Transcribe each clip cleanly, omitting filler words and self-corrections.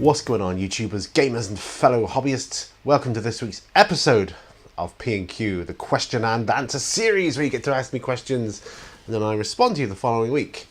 What's going on, YouTubers, gamers and fellow hobbyists? Welcome to this week's episode of P&Q, the question and answer series where you get to ask me questions and then I respond to you the following week.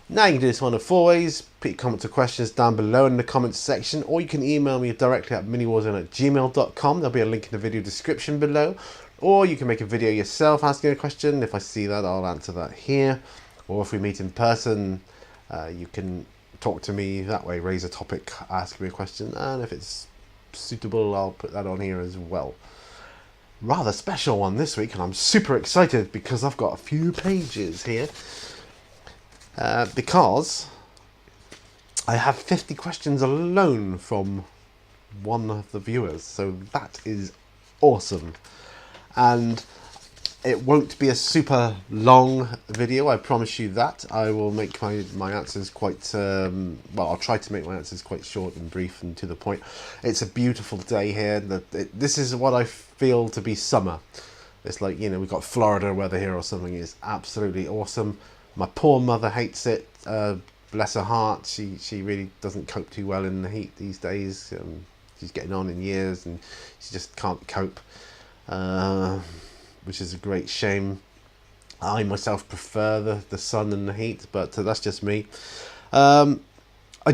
Now you can do this one of four ways. Put your comments or questions down below in the comments section, or you can email me directly at miniwarzone@gmail.com. There'll be a link in the video description below. Or you can make a video yourself asking a question. If I see that, I'll answer that here. Or if we meet in person, you can talk to me that way, raise a topic, ask me a question, and if it's suitable, I'll put that on here as well. Rather special one this week, and I'm super excited because I've got a few pages here. Because I have 50 questions alone from one of the viewers, so that is awesome. And it won't be a super long video, I promise you that. I will make my answers quite, well, I'll try to make my answers quite short and brief and to the point. It's a beautiful day here. This is what I feel to be summer. It's like, you know, we've got Florida weather here or something. It's absolutely awesome. My poor mother hates it. Bless her heart. She really doesn't cope too well in the heat these days. She's getting on in years and she just can't cope. Which is a great shame. I myself prefer the sun and the heat, but that's just me. I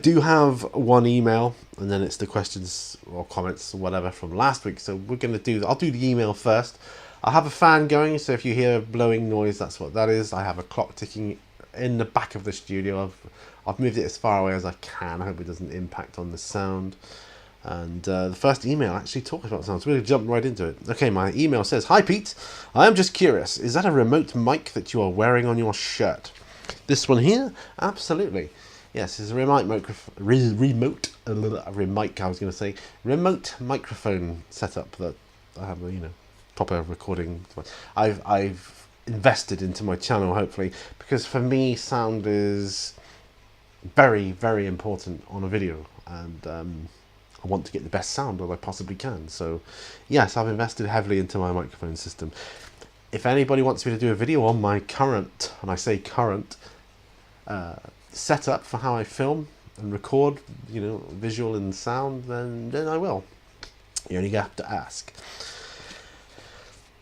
do have one email, and then it's the questions or comments or whatever from last week. So we're going to do, I'll do the email first. I have a fan going, so if you hear a blowing noise, that's what that is. I have a clock ticking in the back of the studio. I've moved it as far away as I can. I hope it doesn't impact on the sound. And the first email actually talks about sounds. We're going to jump right into it. Okay, my email says, "Hi Pete, I am just curious, is that a remote mic that you are wearing on your shirt?" This one here? Absolutely. Yes, it's a remote microphone setup that I have, you know, proper recording. I've invested into my channel, hopefully, because for me sound is very, very important on a video, and I want to get the best sound that I possibly can. So yes, I've invested heavily into my microphone system. If anybody wants me to do a video on my current, and I say current, setup for how I film and record, you know, visual and sound, then I will. You only have to ask.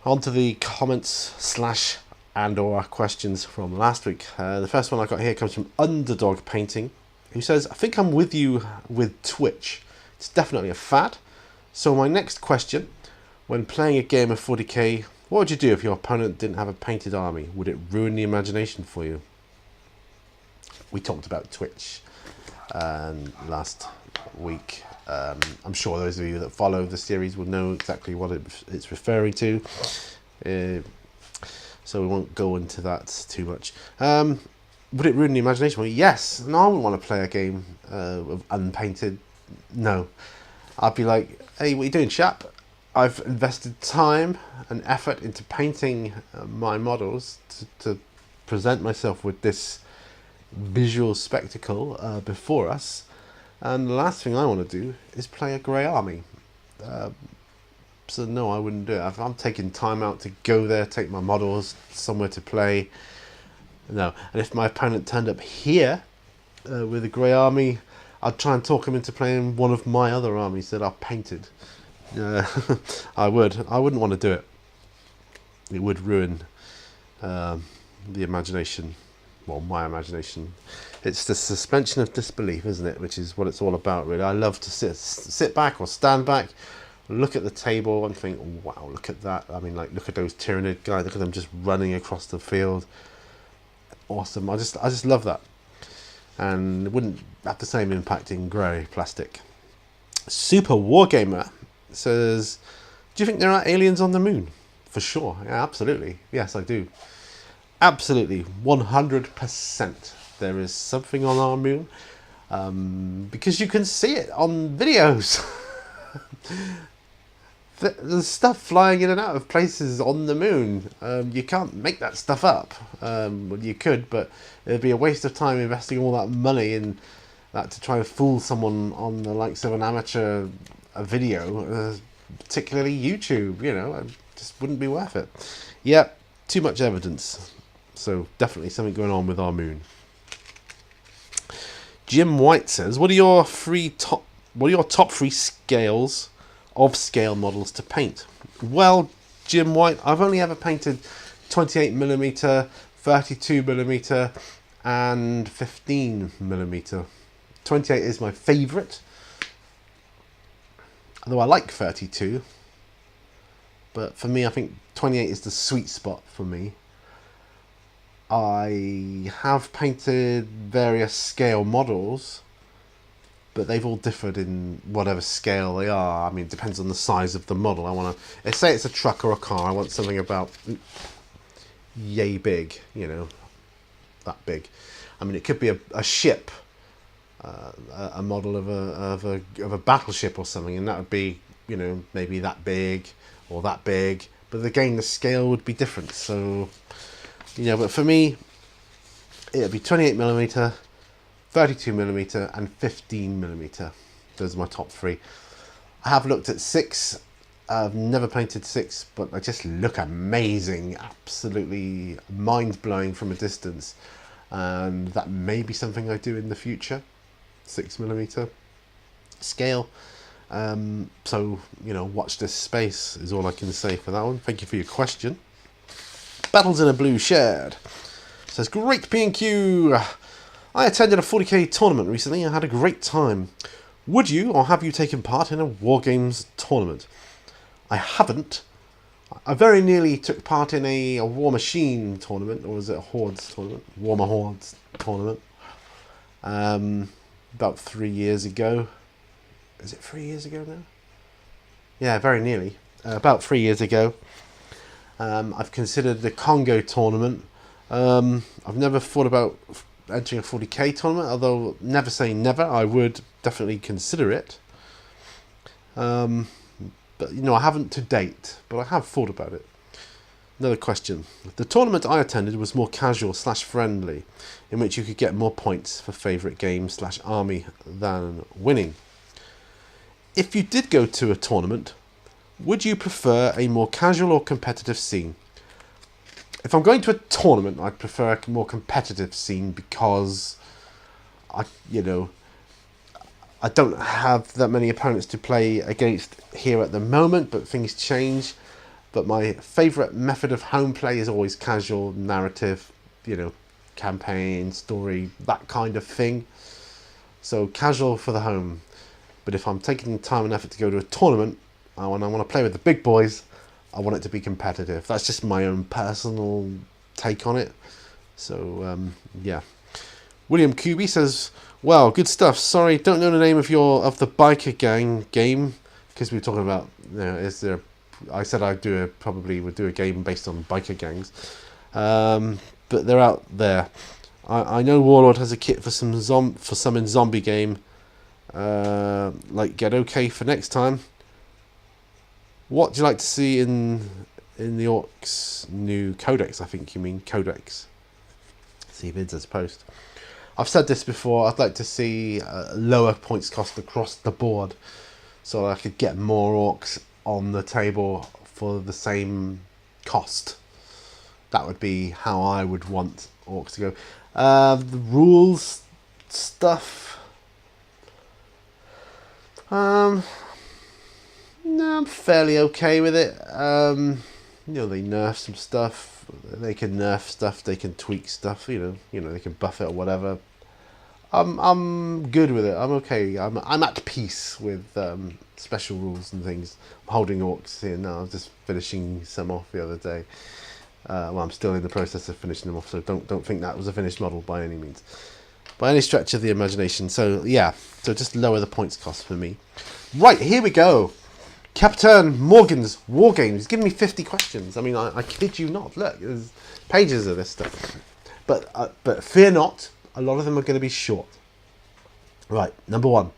On to the comments / and/or questions from last week. The first one I got here comes from Underdog Painting, who says, "I think I'm with you with Twitch. It's definitely a fad. So my next question, when playing a game of 40k, what would you do if your opponent didn't have a painted army? Would it ruin the imagination for you?" We talked about Twitch last week. I'm sure those of you that follow the series will know exactly what it's referring to. So we won't go into that too much. Would it ruin the imagination? Well, yes. No, I wouldn't want to play a game of unpainted. No. I'd be like, "Hey, what are you doing, chap? I've invested time and effort into painting my models to present myself with this visual spectacle before us. And the last thing I want to do is play a grey army." So no, I wouldn't do it. If I'm taking time out to go there, take my models somewhere to play, no. And if my opponent turned up here with a grey army, I'd try and talk him into playing one of my other armies that are painted. I wouldn't want to do it. It would ruin the imagination. Well, my imagination. It's the suspension of disbelief, isn't it? Which is what it's all about, really. I love to sit back or stand back, look at the table and think, "Wow, look at that." I mean, like, look at those Tyranid guys. Look at them just running across the field. Awesome. I just love that. And it wouldn't have the same impact in grey plastic. Super Wargamer says, "Do you think there are aliens on the moon?" For sure. Yeah, absolutely. Yes, I do. Absolutely. 100%. There is something on our moon. Because you can see it on videos. There's stuff flying in and out of places on the moon. You can't make that stuff up. Well, you could, but it'd be a waste of time investing all that money in that to try and fool someone on the likes of an amateur video, particularly YouTube. You know, it just wouldn't be worth it. Yeah, too much evidence. So definitely something going on with our moon. Jim White says, what are your three top what are your top 3 scales of scale models to paint? Well, Jim White, I've only ever painted 28mm, 32mm, and 15mm. 28 is my favourite, although I like 32. But for me, I think 28 is the sweet spot for me. I have painted various scale models, but they've all differed in whatever scale they are. I mean, it depends on the size of the model. I want to, say it's a truck or a car, I want something about yay big, you know, that big. I mean, it could be a ship, a model of a battleship or something, and that would be, you know, maybe that big or that big. But again, the scale would be different. So, you know, but for me, it'd be 28mm, 32mm, and 15mm. Those are my top 3. I have looked at 6. I've never painted 6, but they just look amazing, absolutely mind-blowing from a distance. And that may be something I do in the future. 6mm scale. So, you know, watch this space is all I can say for that one. Thank you for your question. Battles in a Blue Shared says, great P&Q. I attended a 40k tournament recently and had a great time. Would you or have you taken part in a War Games tournament? I haven't. I very nearly took part in a War Machine tournament, or was it a Hordes tournament? Warmer Hordes tournament. About 3 years ago. Is it 3 years ago now? Yeah, very nearly. About 3 years ago. I've considered the Congo tournament. I've never thought about entering a 40k tournament, although never say never. I would definitely consider it. But, you know, I haven't to date, but I have thought about it. Another question. The tournament I attended was more casual / friendly, in which you could get more points for favourite game / army than winning. If you did go to a tournament, would you prefer a more casual or competitive scene? If I'm going to a tournament, I'd prefer a more competitive scene because I don't have that many opponents to play against here at the moment, but things change. But my favourite method of home play is always casual, narrative, you know, campaign, story, that kind of thing. So casual for the home. But if I'm taking the time and effort to go to a tournament, I want to play with the big boys, I want it to be competitive. That's just my own personal take on it. So, yeah. William Kuby says, well, good stuff. Sorry, don't know the name of the biker gang game, because we were talking about, you know, I said probably would do a game based on biker gangs. But they're out there. I know Warlord has a kit for some in zombie game. Like get okay for next time. What do you like to see in the Orcs new codex? I think you mean codex. See vids as post. I've said this before. I'd like to see lower points cost across the board, so I could get more Orcs on the table for the same cost. That would be how I would want Orcs to go. The rules stuff. No, I'm fairly okay with it. You know, they nerf some stuff. They can nerf stuff. They can tweak stuff. You know, they can buff it or whatever. I'm good with it. I'm okay. I'm at peace with special rules and things. I'm holding Orcs here now. I was just finishing some off the other day. Well, I'm still in the process of finishing them off, so don't think that was a finished model by any means, by any stretch of the imagination. So yeah, so just lower the points cost for me. Right, here we go. Captain Morgan's War Games. He's given me 50 questions. I mean, I kid you not. Look, there's pages of this stuff. But fear not, a lot of them are going to be short. Right, number 1.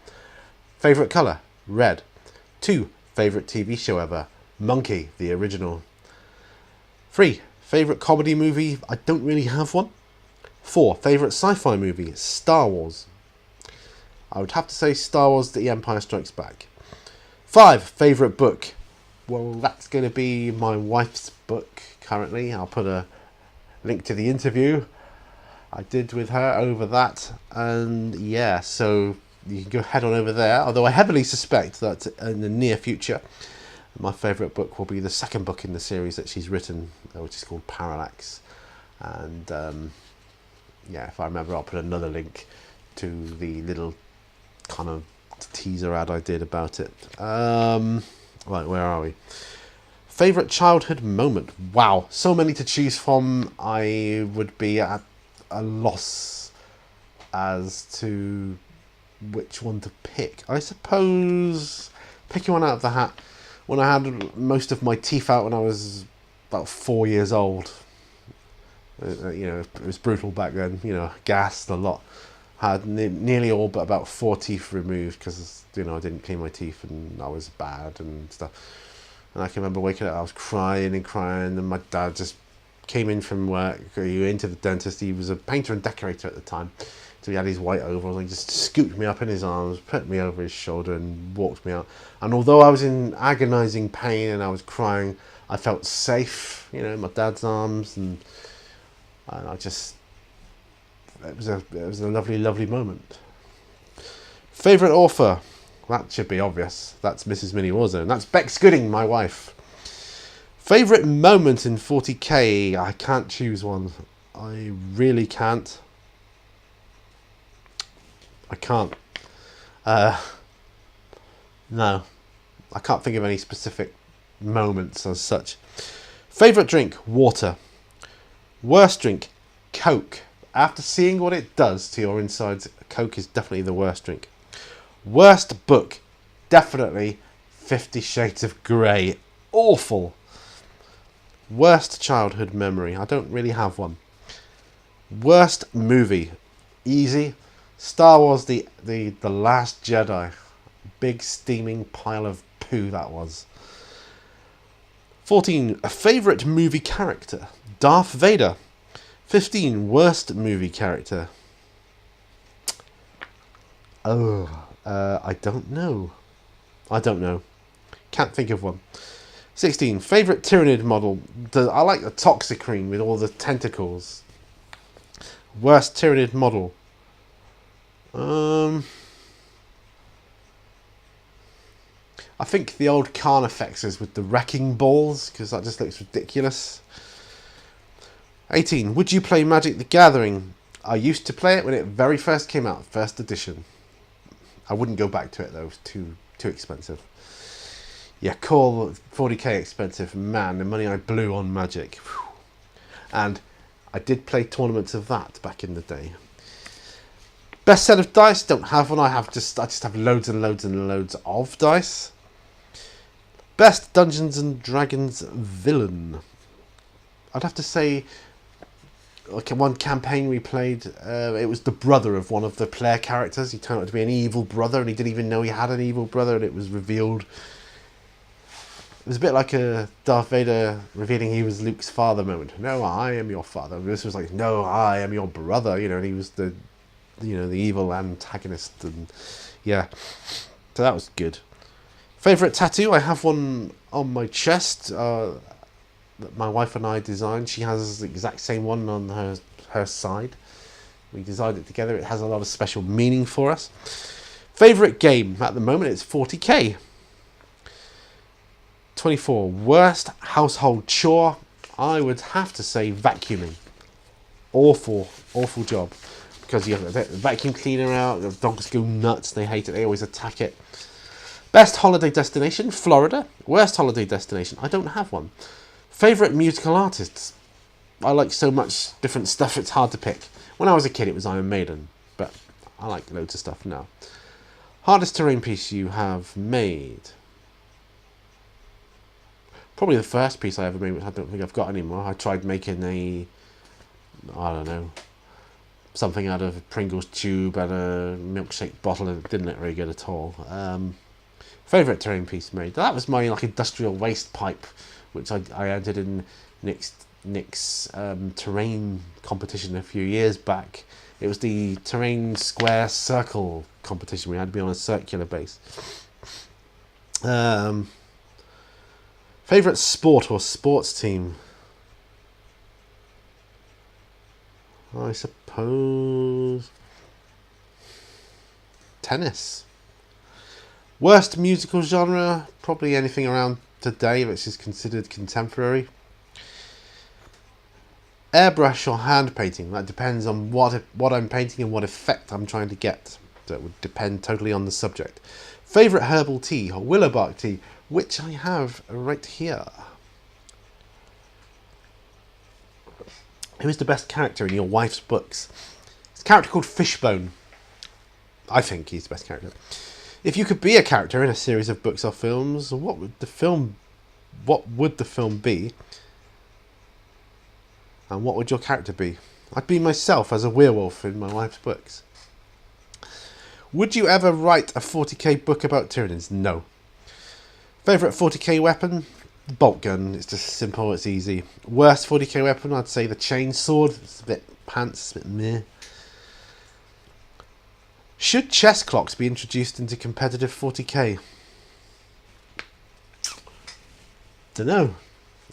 Favourite colour? Red. 2. Favourite TV show ever? Monkey, the original. 3. Favourite comedy movie? I don't really have one. 4. Favourite sci-fi movie? Star Wars. I would have to say Star Wars The Empire Strikes Back. 5. Favourite book? Well, that's going to be my wife's book currently. I'll put a link to the interview I did with her over that. And yeah, so you can go head on over there. Although I heavily suspect that in the near future, my favourite book will be the second book in the series that she's written, which is called Parallax. And yeah, if I remember, I'll put another link to the little kind of teaser ad I did about it. Right, where are we? Favourite childhood moment? Wow, so many to choose from. I would be at a loss as to which one to pick. I suppose picking one out of the hat, when I had most of my teeth out when I was about 4 years old. You know, it was brutal back then. You know, gassed a lot. Had nearly all but about 4 teeth removed because, you know, I didn't clean my teeth and I was bad and stuff. And I can remember waking up, I was crying and crying, and my dad just came in from work. He went into the dentist. He was a painter and decorator at the time, so he had his white overalls, and he just scooped me up in his arms, put me over his shoulder, and walked me out. And although I was in agonising pain and I was crying, I felt safe, you know, in my dad's arms, and I just, it was a lovely, lovely moment. Favourite author? That should be obvious. That's Mrs. Mini Warzone. That's Bex Gooding, my wife. Favourite moment in 40k? I can't choose one. I really can't. I can't. No. I can't think of any specific moments as such. Favourite drink? Water. Worst drink? Coke. After seeing what it does to your insides, Coke is definitely the worst drink. Worst book? Definitely 50 Shades of Grey. Awful. Worst childhood memory? I don't really have one. Worst movie? Easy. Star Wars The Last Jedi. Big steaming pile of poo that was. 14. A favourite movie character? Darth Vader. 15. Worst movie character? I don't know. Can't think of one. 16. Favourite Tyranid model? I like the Toxicrene with all the tentacles. Worst Tyranid model? I think the old Carnifexes with the wrecking balls, because that just looks ridiculous. 18. Would you play Magic the Gathering? I used to play it when it very first came out, first edition. I wouldn't go back to it though, it was too expensive. Yeah, call 40k expensive. Man, the money I blew on Magic. Whew. And I did play tournaments of that back in the day. Best set of dice? Don't have one. I just have loads and loads and loads of dice. Best Dungeons and Dragons villain? I'd have to say, like one campaign we played, it was the brother of one of the player characters. He turned out to be an evil brother, and he didn't even know he had an evil brother, and it was revealed. It was a bit like a Darth Vader revealing he was Luke's father moment. No, I am your father. This was like, no, I am your brother. You know, and he was the evil antagonist, and yeah, so that was good. Favourite tattoo? I have one on my chest that my wife and I designed. She has the exact same one on her side. We designed it together. It has a lot of special meaning for us. Favourite game? At the moment it's 40k. 24. Worst household chore? I would have to say vacuuming. Awful job. Because you have the vacuum cleaner out, the dogs go nuts, they hate it, they always attack it. Best holiday destination? Florida. Worst holiday destination? I don't have one. Favourite musical artists? I like so much different stuff, it's hard to pick. When I was a kid it was Iron Maiden, but I like loads of stuff now. Hardest terrain piece you have made? Probably the first piece I ever made, which I don't think I've got anymore. I tried making I don't know, something out of a Pringles tube and a milkshake bottle, and it didn't look very good at all. Favourite terrain piece made? That was my industrial waste pipe, which I entered in Nick's terrain competition a few years back. It was the terrain square circle competition. We had to be on a circular base. Favourite sport or sports team? I suppose tennis. Worst musical genre? Probably anything around today, which is considered contemporary. Airbrush or hand painting? That depends on what I'm painting and what effect I'm trying to get. So it would depend totally on the subject. Favourite herbal tea or willow bark tea, which I have right here. Who is the best character in your wife's books? It's a character called Fishbone. I think he's the best character. If you could be a character in a series of books or films, what would the film be? And what would your character be? I'd be myself as a werewolf in my wife's books. Would you ever write a 40k book about Tyranids? No. Favourite 40k weapon? Bolt gun. It's just simple, it's easy. Worst 40k weapon? I'd say the chainsword. It's a bit pants, a bit meh. Should chess clocks be introduced into competitive 40k? Dunno.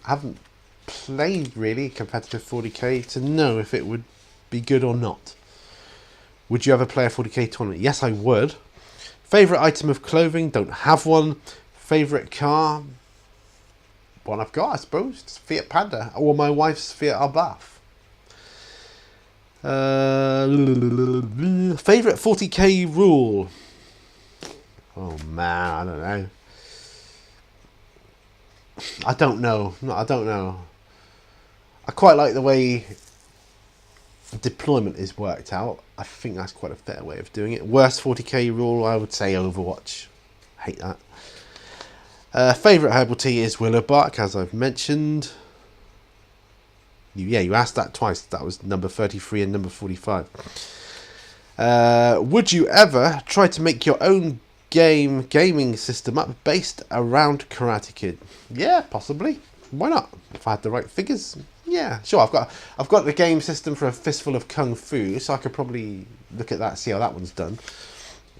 I haven't played really competitive 40k to know if it would be good or not. Would you ever play a 40k tournament? Yes, I would. Favourite item of clothing? Don't have one. Favourite car? One I've got, I suppose. It's Fiat Panda. Or my wife's Fiat Arbath. Favourite 40k rule? Oh man, I don't know. I don't know. No, I don't know. I quite like the way deployment is worked out. I think that's quite a fair way of doing it. Worst 40k rule, I would say Overwatch. Hate that. Favourite herbal tea is willow bark, as I've mentioned. You asked that twice. That was number 33 and number 45. Would you ever try to make your own gaming system up based around Karate Kid? Yeah, possibly. Why not? If I had the right figures, yeah, sure. I've got the game system for A Fistful of Kung Fu, so I could probably look at that, see how that one's done.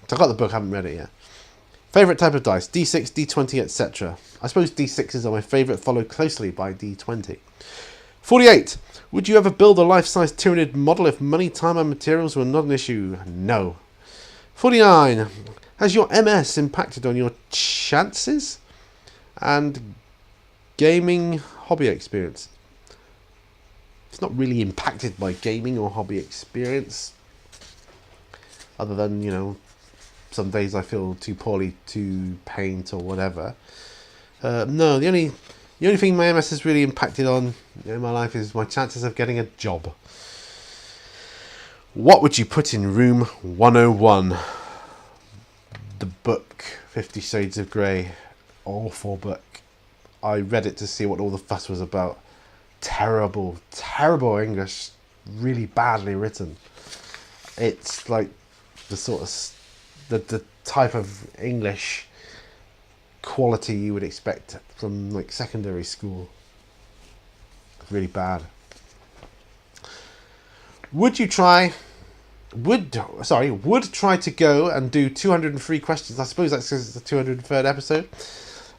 So I've got the book, I haven't read it yet. Favourite type of dice? D6, D20, etc. I suppose D6s are my favourite, followed closely by D20. 48. Would you ever build a life-size Tyranid model if money, time and materials were not an issue? No. 49. Has your MS impacted on your chances and gaming hobby experience? It's not really impacted by gaming or hobby experience, other than, you know, some days I feel too poorly to paint or whatever. No, the only thing my MS has really impacted on in my life is my chances of getting a job. What would you put in room 101? The book, 50 Shades of Grey. Awful book. I read it to see what all the fuss was about. Terrible English. Really badly written. It's like the sort of the type of English quality you would expect from like secondary school. Really bad. Would try to go and do 203 questions. I suppose that's because it's the 203rd episode.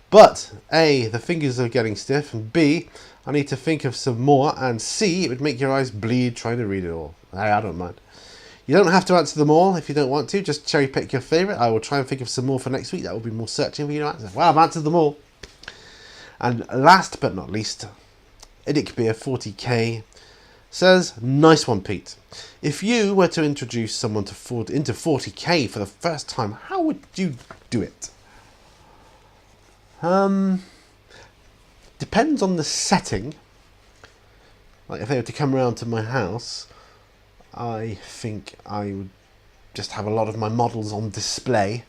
But A, the fingers are getting stiff, and B, I need to think of some more, and C, it would make your eyes bleed trying to read it all. I don't mind. You don't have to answer them all if you don't want to. Just cherry pick your favourite. I will try and think of some more for next week. That will be more searching for you to answer. Well, I've answered them all. And last but not least, Idicbeer 40k says, nice one, Pete. If you were to introduce someone into 40k for the first time, how would you do it? Depends on the setting. Like if they were to come around to my house, I think I would just have a lot of my models on display.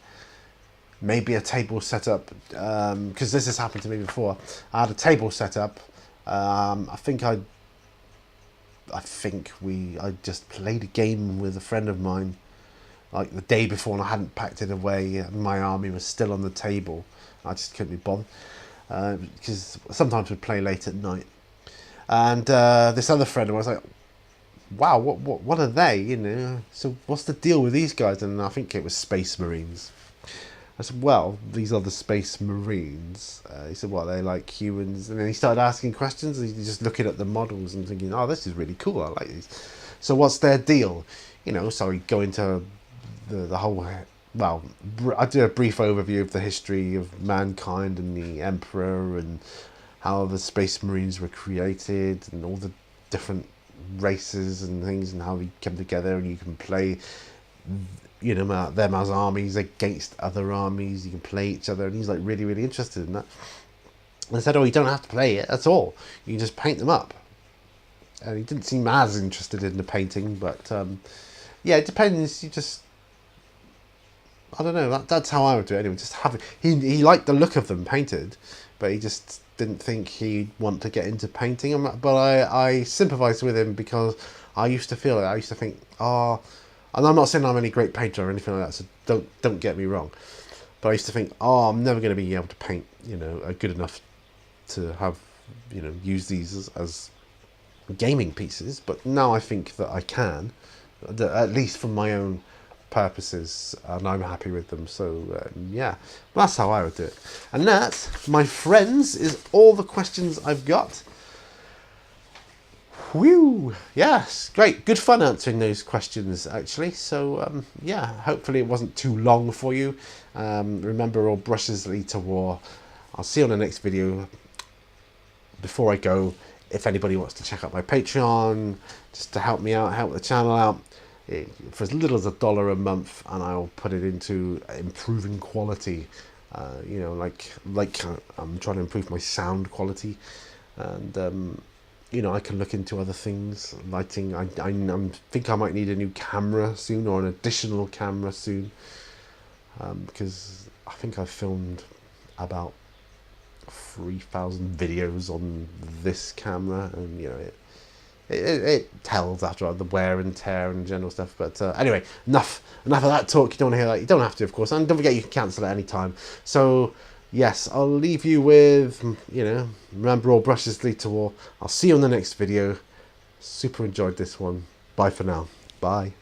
Maybe a table set up, because this has happened to me before. I had a table set up. I just played a game with a friend of mine, like the day before, and I hadn't packed it away. And my army was still on the table. I just couldn't be bothered, because sometimes we'd play late at night. And this other friend of mine was like, wow, what are they? You know, so what's the deal with these guys? And I think it was Space Marines. I said, well, these are the Space Marines. He said, what, are they like humans? And then he started asking questions, and he's just looking at the models and thinking, oh, this is really cool, I like these. So what's their deal? You know, so we go into the whole well, I did a brief overview of the history of mankind and the Emperor and how the Space Marines were created and all the different races and things and how they come together, and you can play, you know, them as armies against other armies. You can play each other, and he's like really, really interested in that. And I said, oh, you don't have to play it at all. You can just paint them up. And he didn't seem as interested in the painting, but yeah, it depends. You just, I don't know. That's how I would do it anyway. Just have it. He liked the look of them painted, but he just didn't think he'd want to get into painting. But I sympathised with him because I used to feel it. I used to think, oh, and I'm not saying I'm any great painter or anything like that. So don't get me wrong. But I used to think, oh, I'm never going to be able to paint, you know, good enough to have, you know, use these as gaming pieces. But now I think that I can, at least for my own purposes, and I'm happy with them. So yeah, that's how I would do it. And that, my friends, is all the questions I've got. Whew! Yes, great, good fun answering those questions actually. So yeah, hopefully it wasn't too long for you. Remember, all brushes lead to war. I'll see you on the next video. Before I go, if anybody wants to check out my Patreon just to help me out, help the channel out, for as little as $1 a month, and I'll put it into improving quality. You know, like I'm trying to improve my sound quality, and you know, I can look into other things, lighting. I think I might need a new camera soon, or an additional camera soon, because I think I've filmed about 3,000 videos on this camera, and you know, it tells after the wear and tear and general stuff. But anyway, enough of that talk. You don't want to hear that. You don't have to, of course, and don't forget you can cancel at any time. So yes, I'll leave you with, you know, remember, all brushes lead to war. I'll see you on the next video. Super enjoyed this one. Bye for now. Bye.